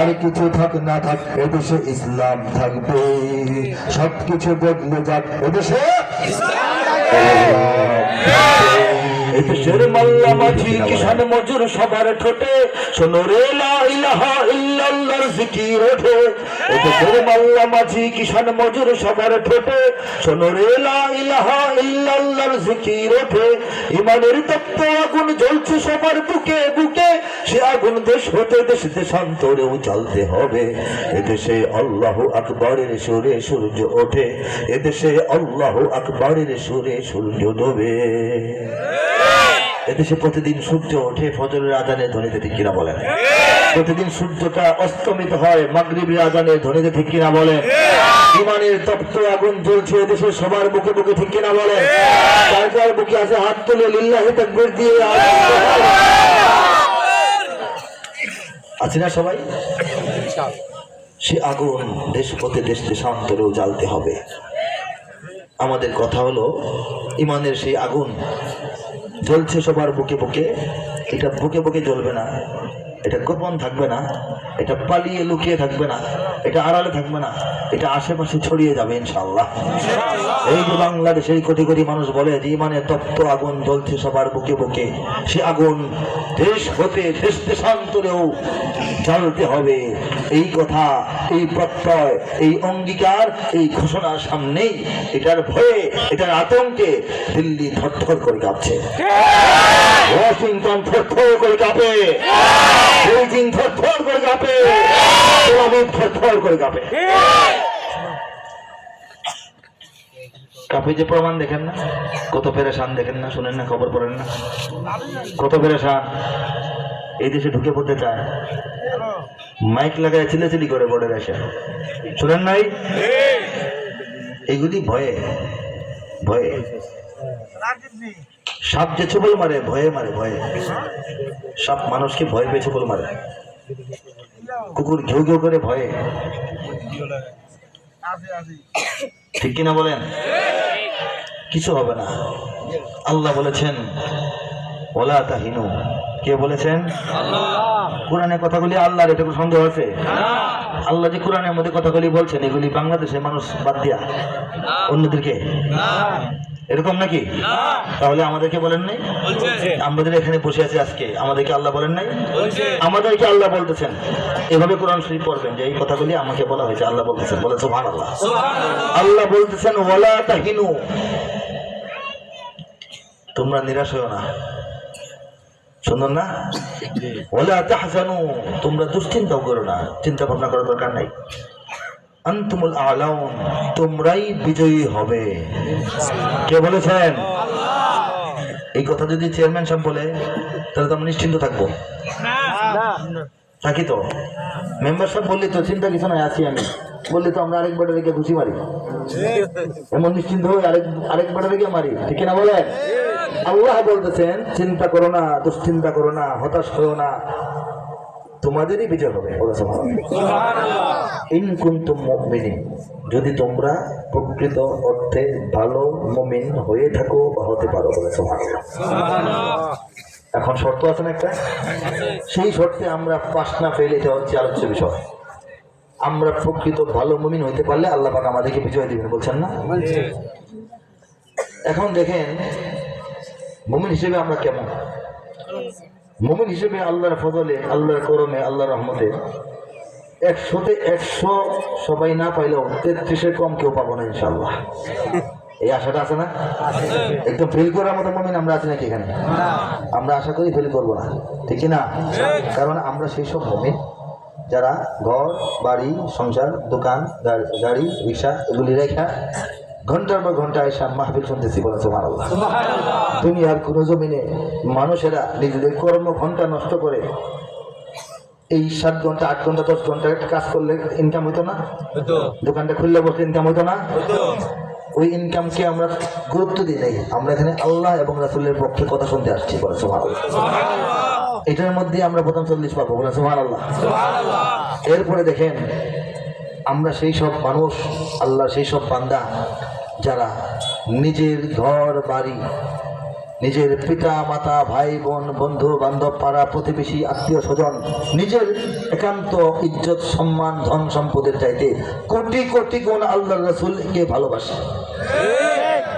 আর কিছু থাক না থাক এদেশে ইসলাম থাকবে, সবকিছু বদলে যাক এদেশে এদেশের মাল্লা মাঝি কিষান মজুর সবার ঠোঁটে শোনো রে লা ইলাহা ইল্লাল্লাহর জিকির ওঠে। এদেশের মাল্লা মাঝি কিষান মজুর সবার ঠোঁটে শোনো রে লা ইলাহা ইল্লাল্লাহর জিকির ওঠে। ইমানের তপ্ত আগুন জ্বলছে সবার বুকে বুকে, সে আগুন দেশ হতে দেশ দেশান্তরেও জ্বলতে হবে। এদেশে আল্লাহু আকবরের সুরে সূর্য ওঠে, এদেশে আল্লাহু আকবরের সুরে সূর্য ডোবে। এদেশে প্রতিদিন সূর্য ওঠে ফজরের আজানের ধ্বনিতে, ঠিক কিনা বলেন? প্রতিদিন সূর্যটা অস্তমিত হয় মাগরিবের আজানের ধ্বনিতে, ঠিক কিনা বলেন? ইমানের তপ্ত আগুন জ্বলছে এদেশে সবার বুকে বুকে, ঠিক কিনা বলেন? যার যার বুকে আছে হাত তুলে লিল্লাহি তাকবীর দিয়ে আছি না সবাই? সে আগুন দেশ পথে দেশ দেশান্তরেও জ্বালতে হবে। আমাদের কথা হলো ইমানের সেই আগুন জ্বলছে সবার বুকে বুকে, এটা বুকে বুকে জ্বলবে না, এটা গোপন থাকবে না, এটা পালিয়ে লুকিয়ে থাকবে না, এটা আড়ালে থাকবে না, এটা আশেপাশে ছড়িয়ে যাবে ইনশাআল্লাহ। এই যে বাংলাদেশের কোটি কোটি মানুষ বলে যে ইমানের তপ্ত আগুন জ্বলছে সবার বুকে বুকে, সে আগুন দেশ হতে দেশ দেশান্তরেও জ্বালতে হবে। এই কথা, এই প্রত্যয়, এই অঙ্গীকার, এই ঘোষণার সামনেই এটার ভয়ে, এটার আতঙ্কে দিল্লি থরথর করে কাঁপছে, ওয়াশিংটন থরথর করে কাঁপে, বেইজিং থরথর করে কাঁপে, তেলাভিভ থরথর করে কাঁপে। কাঁপে যে প্রমাণ দেখেন না, কত পেরেশান দেখেন না, শুনেন না, খবর পড়েন না, কত পেরেশান। এই দেশে ঢুকে পড়তে চায়, মাইক লাগায় চিল্লাচিল্লি করে বোর্ডের এসে, শুনেন নাই? এইগুলি ভয়ে ভয়ে। সাপ যে ছবল মারে ভয়ে মারে, ভয়ে। সাপ মানুষকে ভয় পেয়ে ছবল মারে, কুকুর ঘেউ ঘেউ করে ভয়ে, ঠিক কিনা বলেন? কিছু হবে না। আল্লাহ বলেছেন ওয়ালা তাহিনু। কে বলেছেন? কোরআনে কথাগুলি আল্লাহর, এটা সন্দেহ আছে? আল্লাহ যে কোরআনের মধ্যে কথাগুলি বলছেন এগুলি বাংলাদেশের মানুষ বাদ দিয়া অন্যদেরকে, এরকম নাকি? তাহলে আমাদেরকে বলেন নাই? আমাদের এখানে বসে আছে আজকে, আমাদেরকে আল্লাহ বলেন নাই? আমাদেরকে আল্লাহ বলতেছেন। এভাবে কোরআন শরীফ পড়বেন যে এই কথাগুলি আমাকে বলা হয়েছে, আল্লাহ বলতেছেন, বলে সুবহানাল্লাহ। আল্লাহ বলতেছেন ওয়ালা তাহিনু, তোমরা নিরাশ হও না। সুন্দর না? ওয়ালা তাহজানু, তোমরা দুশ্চিন্তাও করো না, চিন্তা ভাবনা করার দরকার নাই। আনতুমুল আলাউন, তোমরাই বিজয়ী হবে। কে বলেছেন? এই কথা যদি চেয়ারম্যান সাহেব বলে তাহলে তো আমরা নিশ্চিন্ত থাকবো, থাকি তো? মেম্বার সাহেব বললি তো চিন্তা কিছু নয়, আছি আমি বললি তো আমরা আরেকবার রেখে ঘুষি মারি, এমন নিশ্চিন্ত হয়ে আরেকবার রেখে মারি, ঠিক না বলে? আল্লাহ বলতেছেন চিন্তা করো না, দুশ্চিন্তা করো না, হতাশ করো না, তোমাদেরই বিজয় হবে। ইন কুনতুম মুমিনিন, যদি তোমরা প্রকৃত অর্থে ভালো মুমিন হয়ে থাকো বা হতে পারো, বলে সুবহানাল্লাহ। এখন শর্ত আছে না একটা, সেই শর্তে আমরা পাস না ফেলে, এটা হচ্ছে আলোচ্য বিষয়। আমরা প্রকৃত ভালো মুমিন হইতে পারলে আল্লাহ পাক আমাদেরকে বিজয় দিবেন, বলছেন না? এখন দেখেন মুমিন হিসেবে আমরা কেমন? মুমিন হিসেবে আল্লাহর ফজলে, আল্লাহর করমে, আল্লাহর রহমতে 100-তে 100 সবাই না পাইলেও 33-এর কম কেউ পাবো না ইনশাআল্লাহ। এই আশাটা আছে না? একদম ফেল করার মতো মুমিন আমরা আছি নাকি এখানে? আমরা আশা করি ফেল করবো না, ঠিক না? কারণ আমরা সেই সব মুমিন যারা ঘর বাড়ি সংসার দোকান গাড়ি রিক্সা এগুলি রেখা ঘন্টার পর ঘন্টা এসে মাহফিল শুনতেছি, বলে সুবহানাল্লাহ। দুনিয়ার কোনো জমিনে মানুষেরা নিজেদের কর্ম ঘন্টা নষ্ট করে এই 7 ঘন্টা 8 ঘন্টা 10 ঘন্টা কাজ করলে ইনকাম হতো না? দোকানটা খুললে বসলে ইনকাম হতো না? ওই ইনকামকে আমরা গুরুত্ব দিই নাই, আমরা এখানে আল্লাহ এবং রাসূলের পক্ষে কথা শুনতে আসছি, বলে সুবহানাল্লাহ। এটার মধ্যে আমরা প্রথম 40 পাবো, বলে সুবহানাল্লাহ। এরপরে দেখেন আমরা সেই সব মানুষ, আল্লাহ সেই সব বান্দা যারা নিজের ঘর বাড়ি নিজের পিতা মাতা ভাই বোন বন্ধু বান্ধব পাড়া প্রতিবেশী আত্মীয় স্বজন নিজের একান্ত ইজ্জত সম্মান ধন সম্পদের চাইতে কোটি কোটি গুণ আল্লাহর রাসূলকে ভালোবাসে।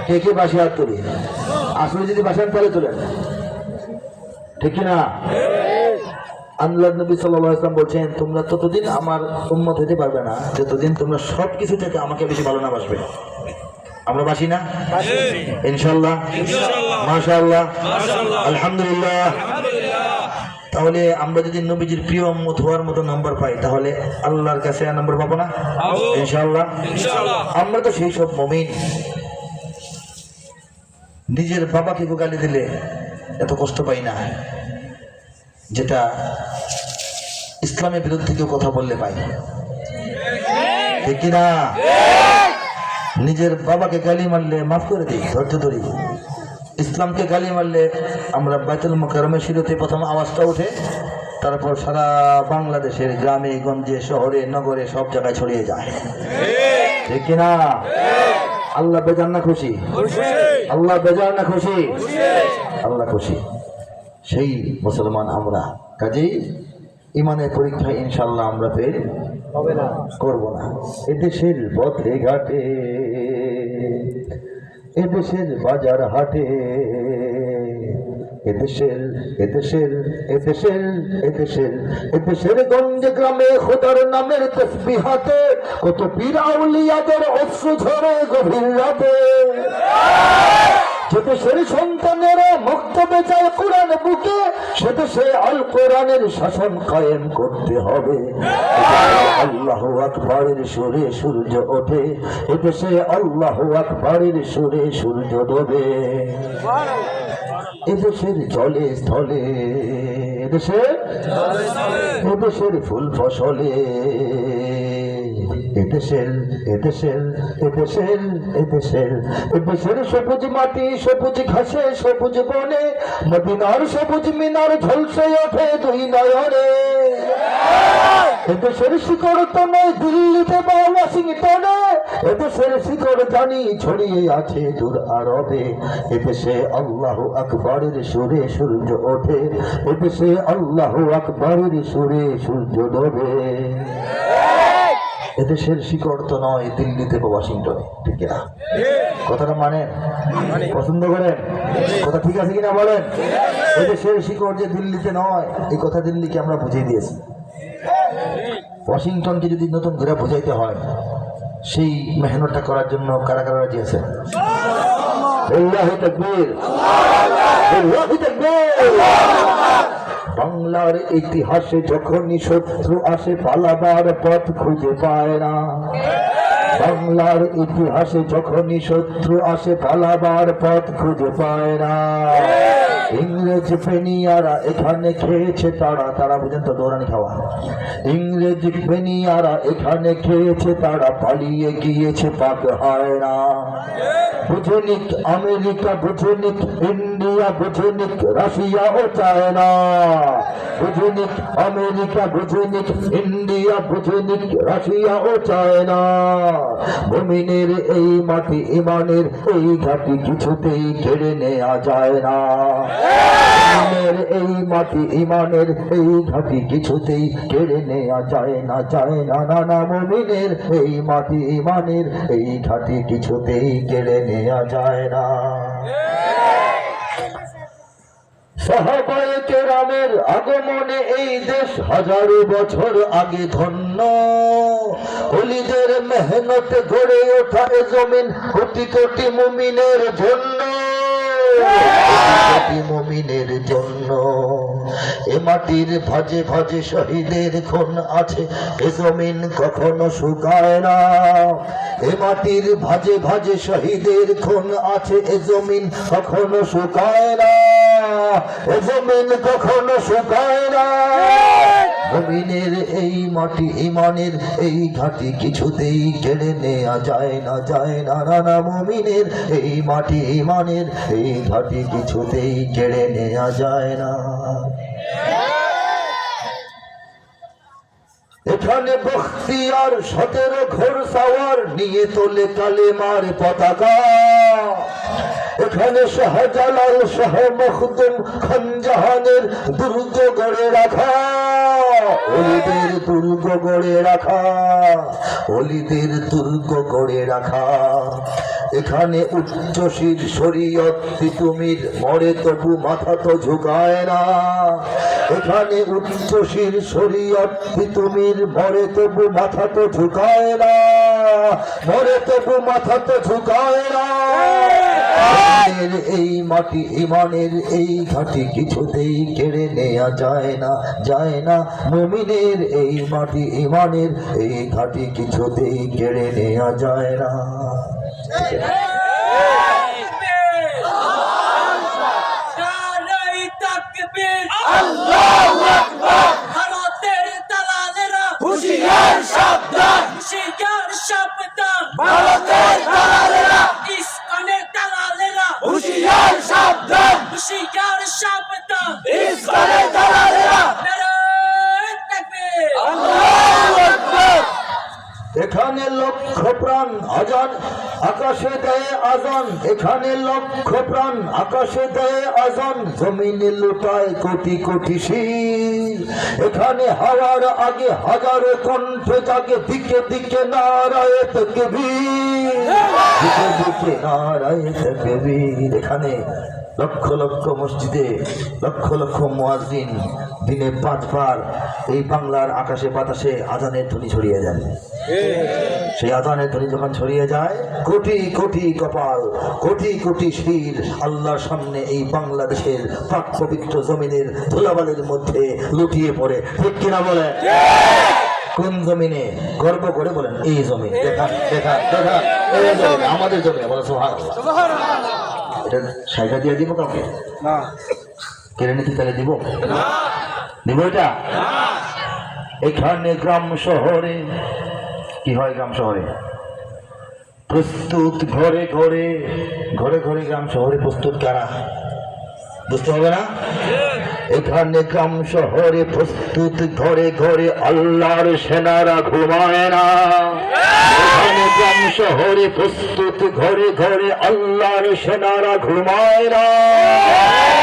কে কে বাসি হাত তুলি, আসলে যদি বাসেন তাহলে তোলেন, ঠিক না? আল্লাহ নবী সাল্লাল্লাহু আলাইহি ওয়াসাল্লাম বলছেন, তোমরা ততদিন আমার উম্মত হতে পারবে না যতদিন তোমরা সব কিছু থেকে আমাকে বেশি ভালো না বাসবে। আমরা বাসি না ইনশাআল্লাহ, মাশাআল্লাহ, আলহামদুলিল্লাহ। তাহলে আমরা যদি নবীজির প্রিয় উম্মত হওয়ার মতো নাম্বার পাই তাহলে আল্লাহর কাছে নাম্বার পাবো না ইনশাআল্লাহ। আমরা তো সেই সব মুমিন, নিজের বাবাকে গালি দিলে এত কষ্ট পাই না যেটা ইসলামের বিরুদ্ধে কেউ কথা বললে পাই, ঠিক কিনা? নিজের বাবাকে গালি মারলে মাফ করে দিই, ধৈর্য ধরি। ইসলামকে গালি মারলে আমরা বাইতুল মুকাররমের সিঁড়িতে প্রথম আওয়াজটা ওঠে, তারপর সারা বাংলাদেশের গ্রামে গঞ্জে শহরে নগরে সব জায়গায় ছড়িয়ে যায়, ঠিক কিনা? আল্লাহ বেজান না খুশি? আল্লাহ বেজান না খুশি? আল্লাহ খুশি। সেই মুসলমান আমরা, কাজেই ইমানের পরীক্ষায় ইনশাল্লাহ আমরা ফেল করব না। এদেশের পথে ঘাটে, এদেশের বাজার হাটে, এদেশের এদেশের এদেশের এদেশের এদেশের গঞ্জে গ্রামে খোদার নামের তসবিহাতে কত পীর আউলিয়াদের অশ্রু ঝরে গভীর রাতে। সেদেশের সন্তানেরা মক্তবে যায় কোরআন বুকে, সেদেশে আল কোরআনের শাসন কায়েম করতে হবে। আল্লাহু আকবারের সুরে সূর্য ওঠে, এদেশে আল্লাহু আকবারের সুরে সূর্য ডোবে। এদেশের জলে স্থলে, এদেশের ফুল ফসলে, এদেশের এদেশের এদেশের এদেশের এদেশের সবুজ মাটি সবুজ ঘাসে সবুজ বনে, মদিনার সবুজ মিনার ঝলসে ওঠে দুই নয়নে। এদেশের শিকড় তো নয় দিল্লিতে বা ওয়াশিংটনে, এদেশের শিকড় জানি ছড়িয়ে আছে দূর আরবে। এদেশে আল্লাহু আকবারের সুরে সূর্য ওঠে, এদেশে আল্লাহু আকবারের সুরে সূর্য ডোবে। এদেশের শিকড় তো নয় দিল্লিতে বা ওয়াশিংটনে, ঠিক না? কথাটা মানে পছন্দ করেন? কথা ঠিক আছে কিনা বলেন? এদেশের শিকড় যে দিল্লিতে নয়, এই কথা দিল্লিকে আমরা বুঝিয়ে দিয়েছি। ওয়াশিংটনকে যদি নতুন ঘুরে বোঝাইতে হয়, সেই মেহনতটা করার জন্য কারা কারা রাজি আছে? আল্লাহু তাকবীর, আল্লাহু তাকবীর। বাংলার ইতিহাসে যখনই শত্রু আসে পালাবার পথ খুঁজে পায় না। বাংলার ইতিহাসে যখনই শত্রু আসে পালাবার পথ খুঁজে পায় না। ইংরেজ ফেনিয়ারা এখানে খেয়েছে তারা, তারা বুঝেন তো দৌড়ানি খাওয়া। ইংরেজ ফেনিয়ারা এখানে খেয়েছে তারা, পালিয়ে গিয়েছে পাক হয় না। বুঝেনিক আমেরিকা, বুঝেনিক ইন্ডিয়া, বুঝেনিক রাশিয়া ও চায়না। বুঝেনিক আমেরিকা, বুঝেনিক ইন্ডিয়া, বুঝেনিক রাশিয়া ও চায়না। মুমিনের এই মাটি ইমানের এই ঘাটি কিছুতেই কেড়ে নেওয়া যায় না। মুমিনের এই মাটি ইমানের এই ঘাটি কিছুতেই কেড়ে নেওয়া যায় না, যায় না, না না। মুমিনের এই মাটি ইমানের এই ঘাটি কিছুতেই কেড়ে নেওয়া যায় না। সাহাবায়ে কেরামের আগমনে এই দেশ হাজারো বছর আগে ধন্য। ওলিদের মেহনতে গড়ে ওঠা এ জমিন কোটি কোটি মুমিনের জন্য, কোটি মুমিনের জন্য। এ মাটির ভাজে ভাজে শহীদের খুন আছে, এ জমিন কখনো শুকায় না। এ মাটির ভাজে ভাজে শহীদের খুন আছে, এ জমিন কখনো শুকায় না, এ জমিন কখনো শুকায় না। মুমিনের এই মাটি ইমানের এই ঘাটি কিছুতেই কেড়ে নেওয়া যায় না, যায় না, না না। মুমিনের এই মাটি ইমানের এই ঘাটি কিছুতেই কেড়ে নেওয়া যায় না। এখানে বখতিয়ার 17 ঘোড় সাওয়ার নিয়ে তোলে কালেমার পতাকা। এখানে শাহজালাল শাহ মখদুম খানজাহানের দুর্গ গড়ে রাখা, অলিদের দুর্গ গড়ে রাখা, অলিদের দুর্গ গড়ে রাখা। এখানে উচ্চশীল শরীয়ত তিতুমির মরে তবু মাথা তো ঝুঁকায় না। এখানে উচ্চশীল শরীয়ত তিতুমির মরে তবু মাথা তো ঝুঁকায় না, মরে তবু মাথা তো ঝুঁকায় না। ইমানের এই মাটি, ইমানের এই ঘাটি কিছুতেই কেড়ে নেওয়া যায় না, যায় না। মুমিনের এই মাটি, ইমানের এই ঘাটি কিছুতেই কেড়ে নেওয়া যায় না। হুশিয়ার সাবধান, হুশিয়ার সাবধান, ভারতের দালালেরা, ইসকনের দালালেরা, হুশিয়ার সাবধান, হুশিয়ার সাবধান, ইসকনের দালালেরা। নারে তাকবীর, আল্লাহু আকবার। এখানে লক্ষ প্রাণ আজান আকাশে দেয় আজান, এখানে লক্ষ প্রাণ আকাশে দেয় আজান, জমিনে লুটায় কোটি কোটি শির। এখানে হাওয়ার আগে হাজারো কণ্ঠ জাগে, দিকে দিকে নারায়ে তাকবীর, দিকে দিকে নারায়ে তাকবীর। এখানে লক্ষ লক্ষ মসজিদে লক্ষ লক্ষ মুয়াজ্জিন দিনে 5 বার এই বাংলার আকাশে বাতাসে আজানের ধ্বনি ছড়িয়ে যান। সেই আজানের ধ্বনি যখন ছড়িয়ে যায়, কোটি কোটি কপাল, কোটি কোটি শির আল্লাহর সামনে এই বাংলাদেশের পাক পবিত্র জমিনের ধুলাবালির মধ্যে লুটিয়ে পড়ে। ঠিক কিনা বলে? কোন জমিনে? গর্ব করে বলেন এই জমি। দেখা দেখা দেখা, এই জমি আমাদের জমি। বলে সুবহানাল্লাহ। এটা সাইডা দিয়ে দিব কাউকে? না। কেড়ে নিতে তাহলে দিব? দিব এটা? এখানে গ্রাম শহরে কি হয়? গ্রাম শহরে প্রস্তুত, ঘরে ঘরে, ঘরে ঘরে গ্রাম শহরে প্রস্তুত কারা? বুঝতে হবে না? এখানে গ্রাম শহরে প্রস্তুত, ঘরে ঘরে আল্লাহর সেনারা ঘুমায় না। এখানে গ্রাম শহরে প্রস্তুত, ঘরে ঘরে আল্লাহর সেনারা ঘুমায় না,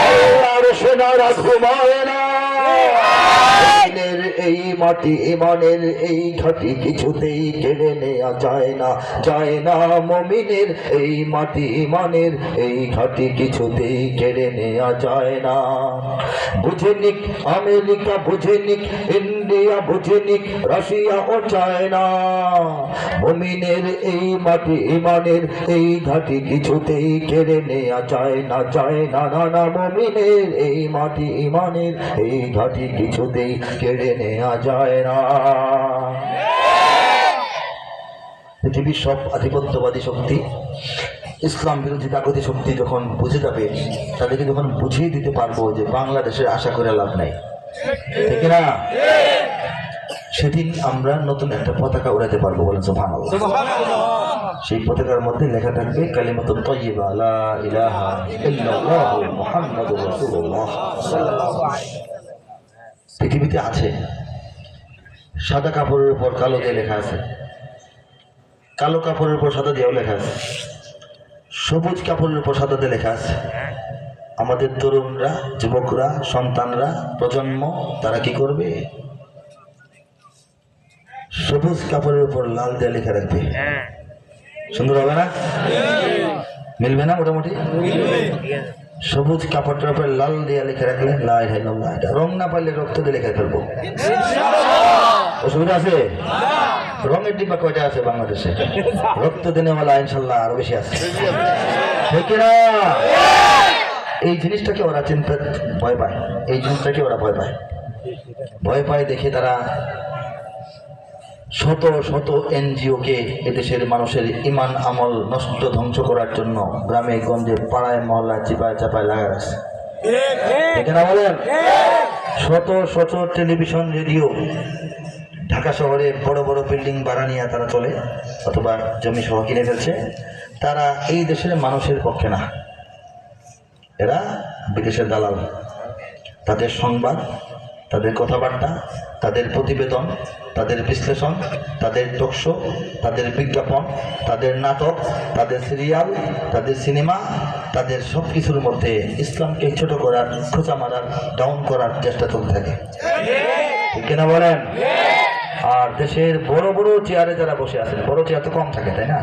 আল্লাহর সেনারা ঘুমায় না। ইমানের এই মাটি, ইমানের এই ঘাটি কিছুতেই কেড়ে নেওয়া যায় না, যায় না। মুমিনের এই মাটি, ইমানের এই ঘাটি কিছুতেই কেড়ে নেওয়া যায় না। বুঝে নিক আমেরিকা, বুঝে নিক ইন্ডিয়া, বুঝে নিক রাশিয়া ও চায়না, মুমিনের এই মাটি, ইমানের এই ঘাটি কিছুতেই কেড়ে নেওয়া যায় না, যায় না। না না, মুমিনের এই মাটি, ইমানের এই ঘাটি কিছুতেই কেড়ে নেওয়া যায় না। পৃথিবীর সব আধিপত্যবাদী শক্তি, ইসলাম বিরোধী তাগতি শক্তি যখন বুঝে যাবে, তাদেরকে যখন বুঝিয়ে দিতে পারবো যে বাংলাদেশের আশা করে লাভ নাই, ঠিক না? সেদিন আমরা নতুন একটা পতাকা উড়াতে পারবো। বলেন সুবহানাল্লাহ। সেই পতাকার মধ্যে লেখা থাকবে কালিমাতুন তাইয়্যিবা লা ইলাহা ইল্লাল্লাহু মুহাম্মাদুর রাসূলুল্লাহ সাল্লাল্লাহু আলাইহি ওয়াসাল্লাম। পৃথিবীতে আছে সাদা কাপড়ের উপর কালো দিয়ে লেখা আছে, কালো কাপড়ের উপর সাদা দিয়েও লেখা আছে, সবুজ কাপড়ের উপর সাদা দিয়ে লেখা আছে। আমাদের তরুণরা, যুবকরা, সন্তানরা, প্রজন্ম, তারা কি করবে? সবুজ কাপড়ের উপর লাল দিয়ে লেখা রাখবে। সুন্দর হবে না? মিলবে না? মোটামুটি সবুজ কাপড়টার উপর লাল দিয়ে লিখে রাখলে লা ইলাহা ইল্লাল্লাহ। রং না পাইলে রক্ত দিয়ে লিখে ফেলবো। অসুবিধা আছে? রঙের ডিব্বা কয়টা আছে বাংলাদেশে? রক্ত দিনেওয়ালা ইনশাল্লাহ আরো বেশি আছে, ঠিক না? এই জিনিসটাকে ওরা চিন্তা ভয় পায়, এই জিনিসটাকে ওরা ভয় পায়। ভয় পায় দেখে তারা শত শত এনজিওকে এদেশের মানুষের ইমান আমল নষ্ট, ধ্বংস করার জন্য গ্রামে গঞ্জে, পাড়ায় মহল্লায় চিপায় চাপায় লাগা আছে, ঠিক না বলেন? শত শত টেলিভিশন, রেডিও, ঢাকা শহরে বড় বড় বিল্ডিং ভাড়া নিয়ে তারা চলে, অথবা জমি সহ কিনে ফেলছে। তারা এই দেশের মানুষের পক্ষে না, এরা বিদেশের দালাল। তাদের সংবাদ, তাদের কথাবার্তা, তাদের প্রতিবেদন, তাদের বিশ্লেষণ, তাদের টকশো, তাদের বিজ্ঞাপন, তাদের নাটক, তাদের সিরিয়াল, তাদের সিনেমা তাদের সব কিছুর মধ্যে ইসলামকে ছোট করার, খোঁচা মারার, ডাউন করার চেষ্টা চলতে থাকে, ঠিক কিনা বলেন? আর দেশের বড় বড় চেয়ারে যারা বসে আছেন, বড় চেয়ার তো কম থাকে তাই না,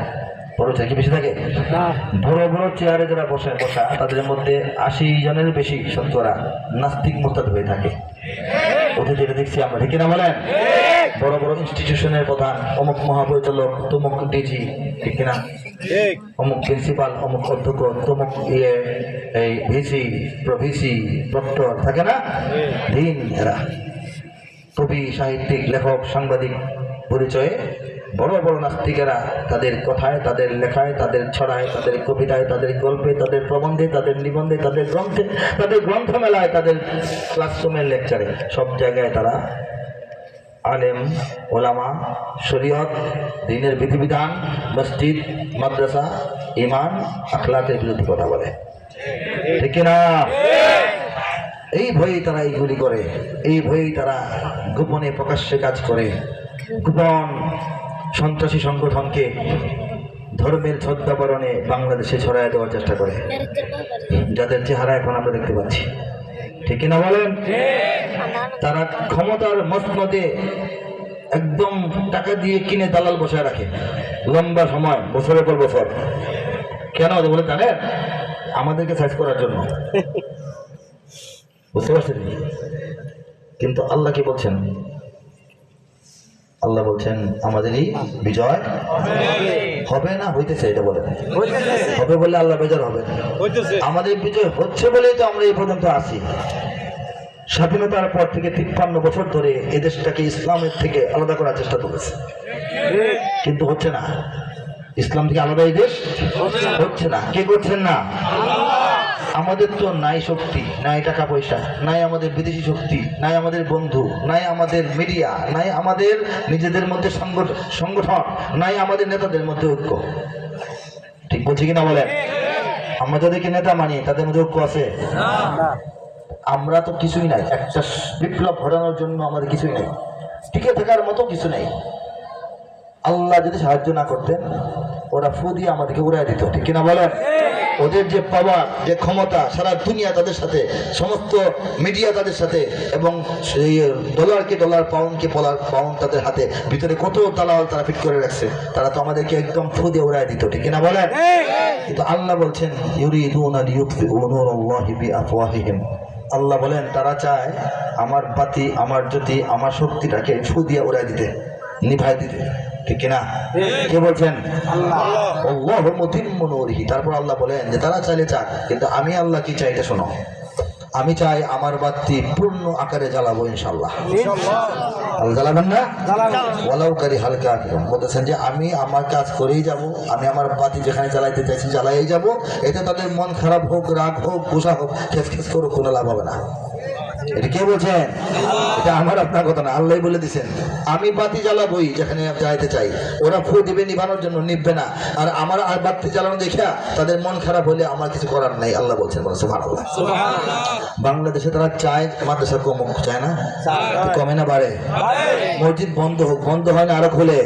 বড় চেয়ার কি বেশি থাকে? বড় বড় চেয়ারে যারা বসা তাদের মধ্যে 80 জনের বেশি শতকরা নাস্তিক মোরতাদ হয়ে থাকে। ওদের যেটা দেখছি আমরা, ঠিক কিনা বলেন? বড় বড় ইনস্টিটিউশনের প্রধান, অমুক মহাপরিচালক, তমুক ডিজি, ঠিক কিনা, অমুক প্রিন্সিপাল, অমুক অধ্যক্ষ, তমুক এই ভিসি, প্রভিসি, প্রক্টর থাকে না, দিন এরা কবি, সাহিত্যিক, লেখক, সাংবাদিক পরিচয়ে বড় বড় নাস্তিকেরা তাদের কথায়, তাদের লেখায়, তাদের ছড়ায়, তাদের কবিতায়, তাদের গল্পে, তাদের প্রবন্ধে, তাদের নিবন্ধে, তাদের গ্রন্থে, তাদের গ্রন্থমেলায়, তাদের ক্লাসরুমের লেকচারে, সব জায়গায় তারা আলেম, ওলামা, শরীয়ত, দ্বীনের বিধিবিধান, মসজিদ, মাদ্রাসা, ইমান, আখলাকের বিরুদ্ধে কথা বলে, ঠিক কিনা? এই ভয়েই তারা এইগুলি করে, এই ভয়েই তারা গোপনে প্রকাশ্যে কাজ করে, গোপন সন্ত্রাসী সংগঠনকে ধর্মের ছদ্মাবরণে বাংলাদেশে ছড়ায় দেওয়ার চেষ্টা করে, যাদের চেহারা এখন আমরা দেখতে পাচ্ছি, ঠিক কিনা বলেন? তারা ক্ষমতার মসনদে একদম টাকা দিয়ে কিনে দালাল বসায় রাখে লম্বা সময়, বছরের পর বছর। কেন বলে জানেন? আমাদেরকে সাইজ করার জন্য, বুঝতে পারছেন? কিন্তু আল্লাহ কি বলছেন? আল্লাহ বলছেন আমাদেরই বিজয় হবে না হইতেছে, এটা বলে হবে বলে আল্লাহ বেজার হবে। আমাদের বিজয় হচ্ছে বলেই তো আমরা এই পর্যন্ত আছি। স্বাধীনতার পর থেকে 53 বছর ধরে এদেশটাকে ইসলামের থেকে আলাদা করার চেষ্টা করেছে, কিন্তু হচ্ছে না। ইসলাম থেকে আলাদা এই দেশ হচ্ছে না। কে করছেন না? আমাদের তো নাই শক্তি, নাই টাকা পয়সা, নাই আমাদের বিদেশি শক্তি, নাই আমাদের বন্ধু, নাই আমাদের মিডিয়া, নাই আমাদের নিজেদের মধ্যে সংগঠন, নাই আমাদের নেতাদের মধ্যে ঐক্য। ঠিক বলছি কিনা বলেন? আমরা যাদেরকে নেতা মানি তাদের মধ্যে ঐক্য আছে? আমরা তো কিছুই নাই। একটা বিপ্লব ঘটানোর জন্য আমাদের কিছুই নাই, টিকে থাকার মতো কিছু নেই। আল্লাহ যদি সাহায্য না করতেন, ওরা ফু দিয়ে আমাদেরকে উড়াই দিত, ঠিক কিনা বলেন? ওদের যে পাওয়ার, যে ক্ষমতা, সারা দুনিয়া তাদের সাথে, সমস্ত মিডিয়া তাদের সাথে, এবং সেই ডলারকে ডলার, পাউন্ডকে পাউন্ড তাদের হাতে, ভিতরে কত দালাল তারা ফিট করে রাখছে। তারা তো আমাদেরকে একদম ফু দিয়ে উড়াই দিত, ঠিক কিনা বলেন? কিন্তু আল্লাহ বলছেন ইউরিদুনা লিইউতফিউ নূরাল্লাহি বিআফওয়াহিহিম। আল্লাহ বলেন তারা চায় আমার বাতি, আমার জ্যোতি, আমার শক্তিটাকে ফু দিয়ে উড়াই দিতে, নিভাই দিতে, ঠিক কিনা? কে বলছেন? আল্লাহু মুতিম্মু নূরিহি। তারপর আল্লাহ বলেন যে তারা চাইলে চাক, কিন্তু আমি আল্লাহ কি চাই এটা শোনো। আমি চাই আমার বাতি পূর্ণ আকারে জ্বালাবো ইনশাআল্লাহ। আল্লাহ জ্বালাবেন না? ওয়ালাউ কারি হালকা বলতেছেন যে আমি আমার কাজ করেই যাব, আমি আমার বাতি যেখানে জ্বালাইতে চাইছি জ্বালাই যাব। এতে তাদের মন খারাপ হোক, রাগ হোক, গুসা হোক, খেস করুক, কোনো লাভ হবে না। এটা কে বলছেন? এটা আমার আপনার কথা না, আল্লাহ বলে দিচ্ছেন আমি বাতি জ্বালাবই যেখানে জ্বালাইতে চাই। ওরা ফু দিবে নিভানোর জন্য, নিভবে না। আর আমার আর বাতি জ্বালানো দেখা তাদের মন খারাপ হলে আমার কিছু করার নাই। আল্লাহ বলছেন, সুবহানাল্লাহ। বাংলাদেশে তারা চায় মাদ্রাসা কমুক, চায় না? কমে না বাড়ে? মসজিদ বন্ধ হোক, বন্ধ হয় না আরো খোলে?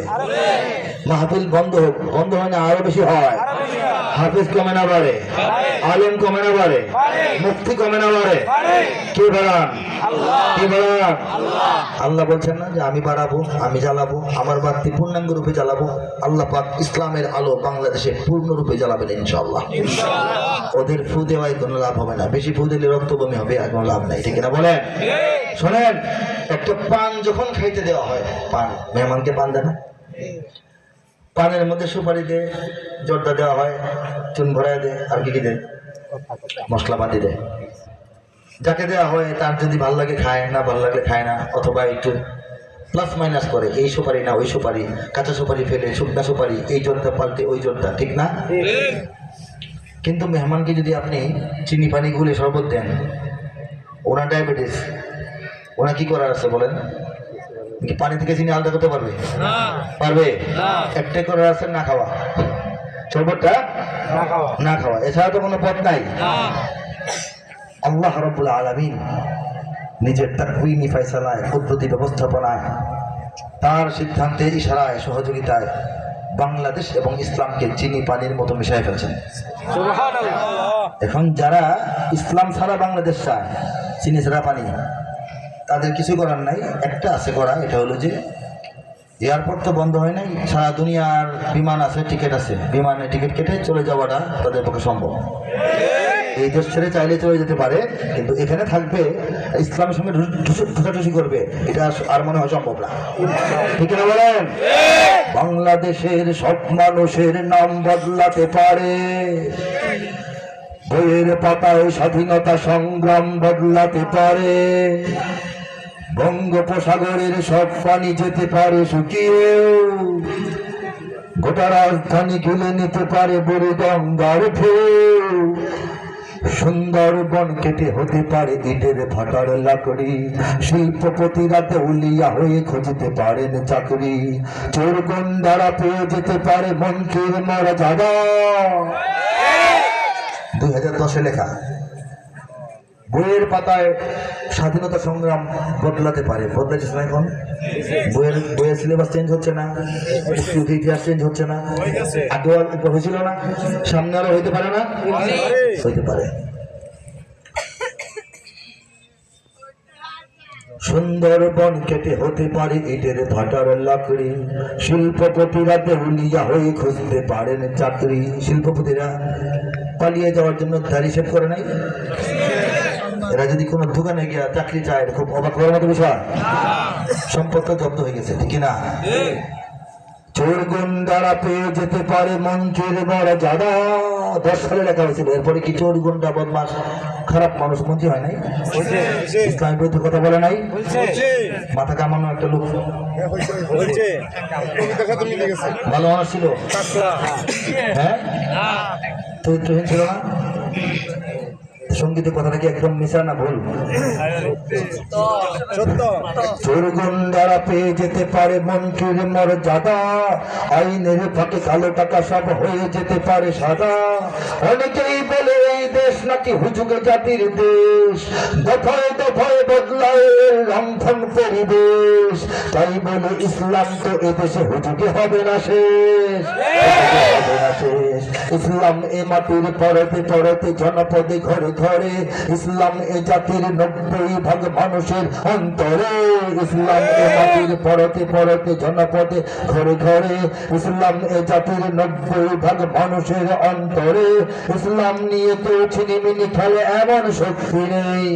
মাহফিল বন্ধ হোক, বন্ধ হয় না আরো বেশি হয়? হাফিজ কমে না বাড়ে? আলেম কমে না বাড়ে? মুফতি কমে না বাড়ে? কে বাড়ান? কে বাড়ান? আল্লাহ বলছেন না যে আমি বাড়াবো, আমি জ্বালাবো, আমার বাতি পূর্ণাঙ্গ রূপে জ্বালাবো। আল্লাহ পাক ইসলামের আলো বাংলাদেশে পূর্ণরূপে জ্বালাবেন ইনশাআল্লাহ। ওদের ফু দেওয়ায় কোনো লাভ হবে না, বেশি ফু দিলে রক্ত বমি হবে, আর কোনো লাভ নাই, ঠিক না বলেন? শোনেন, একটা পান যখন খাইতে দেওয়া হয়, পান মেহমানকে পান দেয় না? পানের মধ্যে সুপারি দেয়, জর্দা দেওয়া হয়, চুন ভরায় দেয়, আর কি কি দেয়? মশলাপাতি দেয়। যাকে দেওয়া হয় তার যদি ভাল লাগে খায়, না ভালো লাগলে খায় না, অথবা একটু প্লাস মাইনাস করে, এই সুপারি না ওই সুপারি, কাঁচা সুপারি ফেলে শুকনা সুপারি, এই জর্দা পাল্টে ওই জর্দা, ঠিক না? কিন্তু মেহমানকে যদি আপনি চিনি পানি গুলে শরবত দেন, ওনার ডায়াবেটিস, ওনার কি করার আছে বলেন? কি পানি থেকে চিনি আলাদা করতে পারবে? পারবে? একটাই করার আছে, না খাওয়া, শরবতটা না খাওয়া, এছাড়া তো কোনো পথ নাই। আল্লাহ রাব্বুল আলামিন নিজের তাকওয়িনি ফয়সালায়, কুদরতি ব্যবস্থাপনায়, তার সিদ্ধান্তে, ইশারায়, সহযোগিতায় বাংলাদেশ এবং ইসলামকে চিনি পানির মতো মিশাই ফেলছেন। এখন যারা ইসলাম ছাড়া বাংলাদেশ চায়, চিনি ছাড়া পানি, তাদের কিছু করার নাই। একটা আছে করা, এটা হলো যে এয়ারপোর্ট তো বন্ধ হয় নাই, সারা দুনিয়ার বিমান আছে, টিকিট আছে, বিমানে টিকিট কেটে চলে যাওয়াটা তাদের পক্ষে সম্ভব। এই দেশ ছেড়ে চাইলে চলে যেতে পারে, কিন্তু এখানে থাকবে, ইসলামের সঙ্গে ঠুসাঠুসি করবে, এটা আর মনে হয় সম্ভব না। ঠিক না বলেন? বাংলাদেশের সব মানুষের নাম বদলাতে পারে, বইয়ের পাতায় স্বাধীনতা সংগ্রাম বদলাতে পারে, বঙ্গোপসাগরের সব পানি যেতে পারে শুকিয়ে, গোটা রাজধানী গিলে নিতে পারে বুড়িগঙ্গার ঢেউ, সুন্দরবন কেটে হতে পারে ইটের ভাটার লাকড়ি, শিল্পপতিরা দেউলিয়া হয়ে খুঁজতে পারেন চাকরি, চোর গুন্ডারা পেয়ে যেতে পারে মন্ত্রীর মর্যাদা। 2010-এ লেখা। বইয়ের পাতায় স্বাধীনতা সংগ্রাম বদলাতে পারে, বদলাচ্ছে না। এখন বইয়ের সিলেবাস চেঞ্জ হচ্ছে না, মুক্তিযুদ্ধের ইতিহাস চেঞ্জ হচ্ছে না, আগেও হয়েছিল না, সামনে আরো হইতে পারে না, হইতে পারে। সুন্দরবন কেটে হতে পারে ইটের ভাটার লাকড়ি, শিল্পপতিরা দেউলিয়া হয়ে খুঁজতে পারেন চাকরি। শিল্পপতিরা পালিয়ে যাওয়ার জন্য দাড়ি শেভ করে নাই? এরা যদি কোনো দোকানে গিয়ে চাকরি চায়, খুব অবাক করার মতো বিষয়। সম্পদ জব্দ হয়ে গেছে, ঠিক না? চোর গুন্ডারা পেয়ে যেতে পারে মন্ত্রীর মর্যাদা। 10 সালে লেখা হয়েছিল। এরপরে কি চোর গুন্ডা বদমাস খারাপ মানুষ মন্ত্রী হয় নাই? ইসলামের বিরুদ্ধে কথা বলে নাই? মাথা কামানো একটা লোক, ভালো মানুষ ছিল, হ্যাঁ, চরিত্রহীন ছিল না? সঙ্গীতের কথাটা কি একদম মিশা না ভুল? চোর গুন্ডারা পেয়ে যেতে পারে মন্ত্রীর মর্যাদা, আইনের ফাঁকে কালো টাকা সব হয়ে যেতে পারে সাদা। অনেকেই বলে এই দেশ নাকি হুজুগে জাতির দেশ, দফায় দফায় বদলায় রন্ধন পরিবেশ, তাই বলে ইসলাম তো এদেশে হুজুগে হবে না শেষ, হবে না শেষ। ইসলাম এ মাটির পরতে পরতে জনপদে ঘরে ঘরে, ইসলাম এ জাতির 90% মানুষের অন্তরে, ইসলাম এ মাটির পরতে পরতে জনপদে ঘরে ঘরে, ইসলাম এ জাতির 90% মানুষের অন্তরে। ইসলাম নিয়ে কেউ ছিনিমিনি খেলে এমন শক্তি নেই,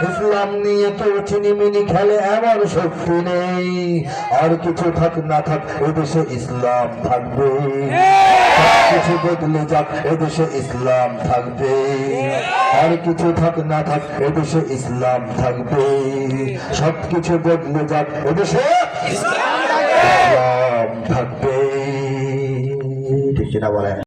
ইসলাম নিয়ে কেউ ছিনিমিনি খেলে এমন শক্তি নেই। আর কিছু থাক না থাক এদেশে ইসলাম থাকবে, কিছু বদলে যাক এদেশে ইসলাম থাকবে, আর কিছু থাক না থাক এদেশে ইসলাম থাকবে, সবকিছু বদলে যাক এদেশে ইসলাম থাকবে। ঠিক কিনা বলেন?